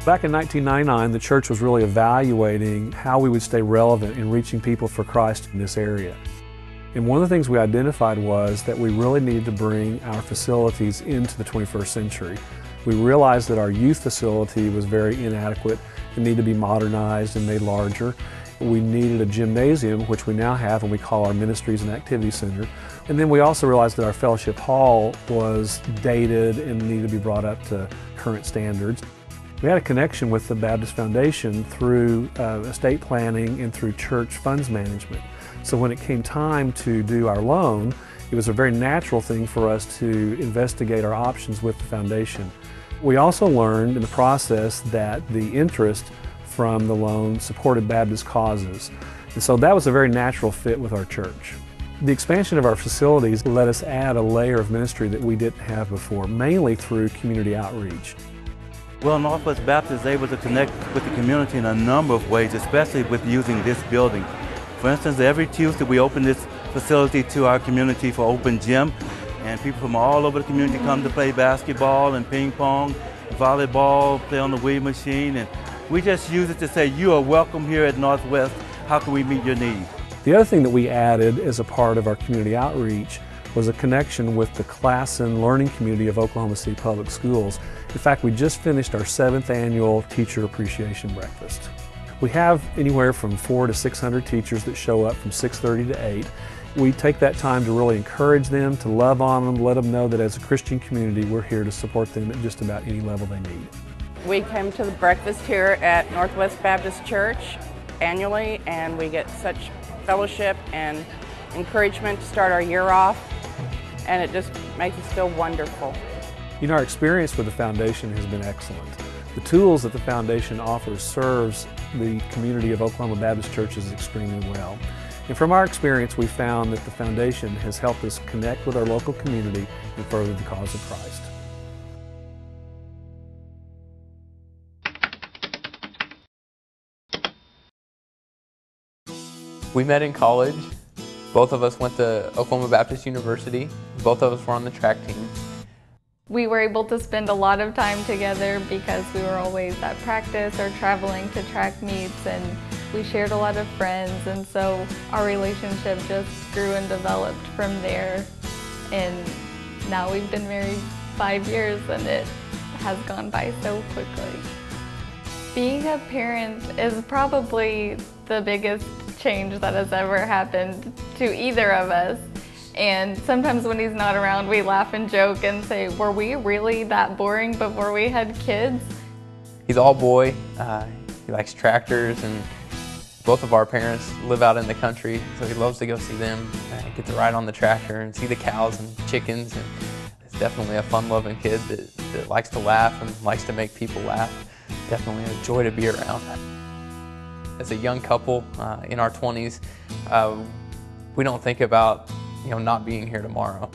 Back in 1999, the church was really evaluating how we would stay relevant in reaching people for Christ in this area. And one of the things we identified was that we really needed to bring our facilities into the 21st century. We realized that our youth facility was very inadequate and needed to be modernized and made larger. We needed a gymnasium, which we now have and we call our Ministries and Activity Center. And then we also realized that our fellowship hall was dated and needed to be brought up to current standards. We had a connection with the Baptist Foundation through estate planning and through church funds management. So when it came time to do our loan, it was a very natural thing for us to investigate our options with the foundation. We also learned in the process that the interest from the loan supported Baptist causes. And so that was a very natural fit with our church. The expansion of our facilities let us add a layer of ministry that we didn't have before, mainly through community outreach. Well, Northwest Baptist is able to connect with the community in a number of ways, especially with using this building. For instance, every Tuesday we open this facility to our community for open gym, and people from all over the community come to play basketball and ping pong, volleyball, play on the Wii machine, and we just use it to say, you are welcome here at Northwest. How can we meet your needs? The other thing that we added as a part of our community outreach was a connection with the class and learning community of Oklahoma City Public Schools. In fact, we just finished our 7th annual Teacher Appreciation Breakfast. We have anywhere from 400 to 600 teachers that show up from 6:30 to 8. We take that time to really encourage them, to love on them, let them know that as a Christian community, we're here to support them at just about any level they need. We come to the breakfast here at Northwest Baptist Church annually, and we get such fellowship and encouragement to start our year off, and it just makes us feel wonderful. You know, our experience with the foundation has been excellent. The tools that the foundation offers serves the community of Oklahoma Baptist churches extremely well. And from our experience, we found that the foundation has helped us connect with our local community and further the cause of Christ. We met in college. Both of us went to Oklahoma Baptist University. Both of us were on the track team. We were able to spend a lot of time together because we were always at practice or traveling to track meets, and we shared a lot of friends, and so our relationship just grew and developed from there. And now we've been married 5 years and it has gone by so quickly. Being a parent is probably the biggest change that has ever happened to either of us. And sometimes when he's not around, we laugh and joke and say, were we really that boring before we had kids? He's all boy. He likes tractors, and both of our parents live out in the country, so he loves to go see them, get to ride on the tractor and see the cows and chickens. And it's definitely a fun-loving kid that likes to laugh and likes to make people laugh. Definitely a joy to be around. As a young couple in our 20s, we don't think about not being here tomorrow.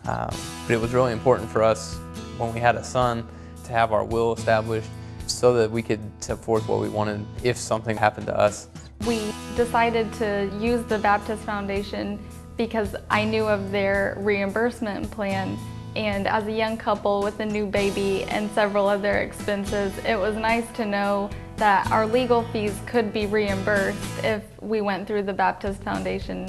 But it was really important for us when we had a son to have our will established so that we could set forth what we wanted if something happened to us. We decided to use the Baptist Foundation because I knew of their reimbursement plan, and as a young couple with a new baby and several other expenses, it was nice to know that our legal fees could be reimbursed if we went through the Baptist Foundation.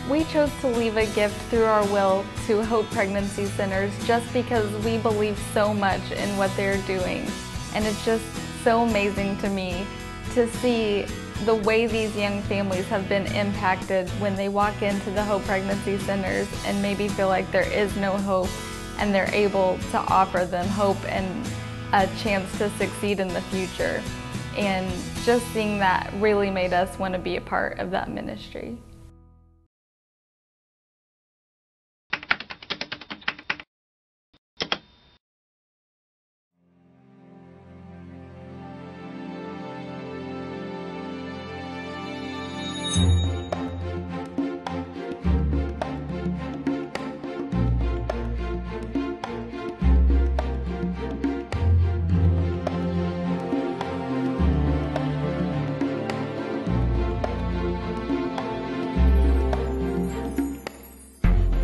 We chose to leave a gift through our will to Hope Pregnancy Centers just because we believe so much in what they're doing. And it's just so amazing to me to see the way these young families have been impacted when they walk into the Hope Pregnancy Centers and maybe feel like there is no hope, and they're able to offer them hope and a chance to succeed in the future. And just seeing that really made us want to be a part of that ministry.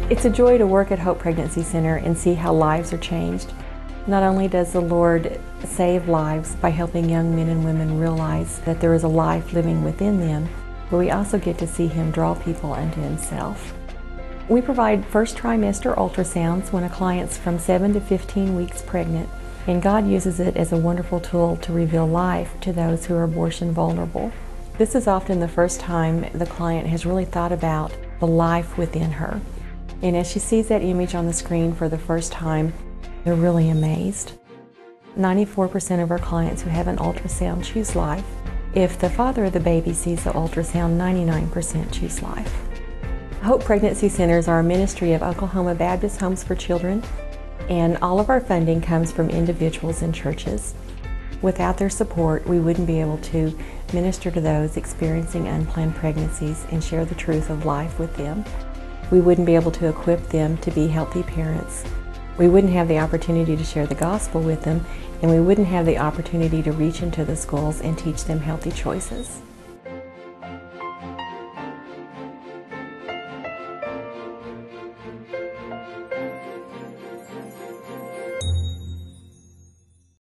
It's a joy to work at Hope Pregnancy Center and see how lives are changed. Not only does the Lord save lives by helping young men and women realize that there is a life living within them, but we also get to see Him draw people unto Himself. We provide first trimester ultrasounds when a client's from 7 to 15 weeks pregnant, and God uses it as a wonderful tool to reveal life to those who are abortion vulnerable. This is often the first time the client has really thought about the life within her. And as she sees that image on the screen for the first time, they're really amazed. 94% of our clients who have an ultrasound choose life. If the father of the baby sees the ultrasound, 99% choose life. Hope Pregnancy Centers are a ministry of Oklahoma Baptist Homes for Children, and all of our funding comes from individuals and churches. Without their support, we wouldn't be able to minister to those experiencing unplanned pregnancies and share the truth of life with them. We wouldn't be able to equip them to be healthy parents. We wouldn't have the opportunity to share the gospel with them, and we wouldn't have the opportunity to reach into the schools and teach them healthy choices.